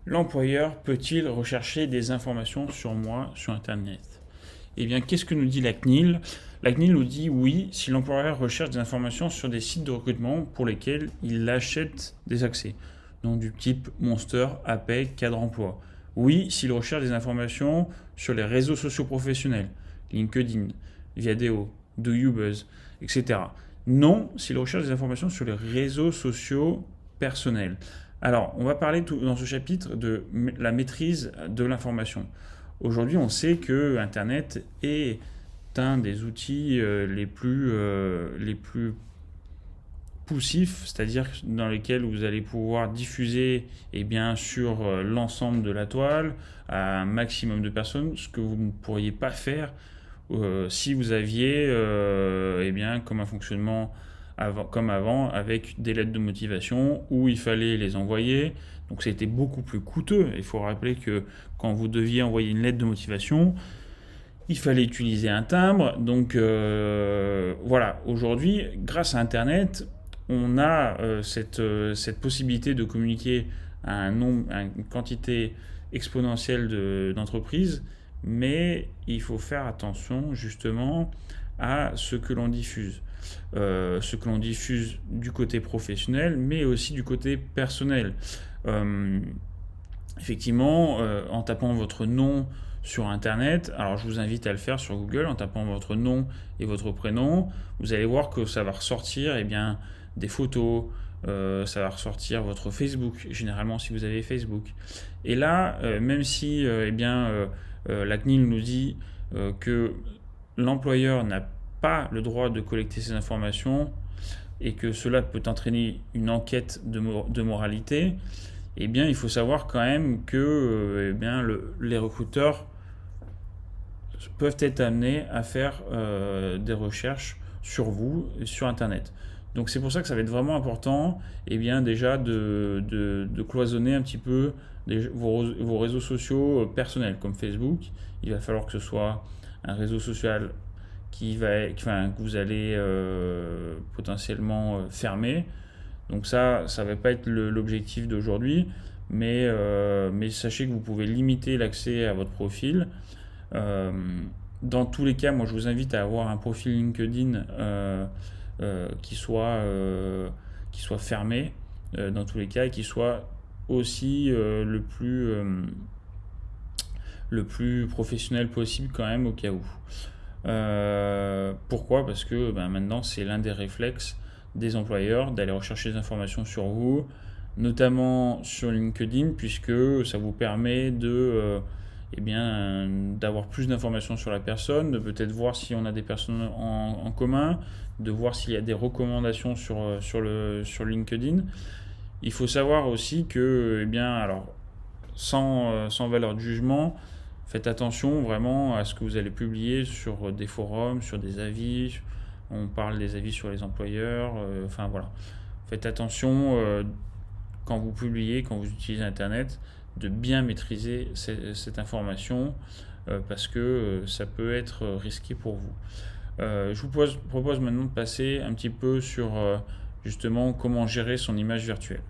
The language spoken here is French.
L'employeur peut-il rechercher des informations sur moi sur Internet? Eh bien, qu'est-ce que nous dit la CNIL? La CNIL nous dit oui, si l'employeur recherche des informations sur des sites de recrutement pour lesquels il achète des accès, donc du type Monster, APEC, Cadre Emploi. Oui, s'il recherche des informations sur les réseaux sociaux professionnels, LinkedIn, Viadeo, Do You Buzz, etc. Non, s'il recherche des informations sur les réseaux sociaux personnels. Alors, on va parler dans ce chapitre de la maîtrise de l'information. Aujourd'hui, on sait que Internet est un des outils les plus poussifs, c'est-à-dire dans lesquels vous allez pouvoir diffuser sur l'ensemble de la toile à un maximum de personnes, ce que vous ne pourriez pas faire si vous aviez comme un fonctionnement comme avant, avec des lettres de motivation où il fallait les envoyer. Donc c'était beaucoup plus coûteux. Il faut rappeler que quand vous deviez envoyer une lettre de motivation, il fallait utiliser un timbre. Donc voilà, aujourd'hui, grâce à Internet, on a cette possibilité de communiquer à une quantité exponentielle d'entreprises, mais il faut faire attention justement à ce que l'on diffuse. Ce que l'on diffuse du côté professionnel, mais aussi du côté personnel. Euh, Effectivement, en tapant votre nom sur Internet, alors je vous invite à le faire sur Google, en tapant votre nom et votre prénom, vous allez voir que ça va ressortir des photos, ça va ressortir votre Facebook, généralement si vous avez Facebook. Et là, même si la CNIL nous dit que l'employeur n'a pas le droit de collecter ces informations et que cela peut entraîner une enquête de moralité, il faut savoir quand même que les recruteurs peuvent être amenés à faire des recherches sur vous, sur Internet. Donc c'est pour ça que ça va être vraiment important déjà de cloisonner un petit peu vos réseaux sociaux personnels comme Facebook. Il va falloir que ce soit un réseau social que vous allez potentiellement fermer. Donc ça ne va pas être l'objectif d'aujourd'hui, mais sachez que vous pouvez limiter l'accès à votre profil. Euh, dans tous les cas, moi je vous invite à avoir un profil LinkedIn qui soit fermé dans tous les cas et qui soit aussi le plus professionnel possible quand même au cas où. Pourquoi? Parce que maintenant c'est l'un des réflexes des employeurs d'aller rechercher des informations sur vous, notamment sur LinkedIn, puisque ça vous permet d'avoir plus d'informations sur la personne, de peut-être voir si on a des personnes en commun, de voir s'il y a des recommandations sur LinkedIn. Il faut savoir aussi que, sans valeur de jugement, faites attention vraiment à ce que vous allez publier sur des forums, sur des avis. On parle des avis sur les employeurs. Voilà. Faites attention quand vous publiez, quand vous utilisez Internet, de bien maîtriser cette information parce que ça peut être risqué pour vous. Je vous propose maintenant de passer un petit peu sur justement comment gérer son image virtuelle.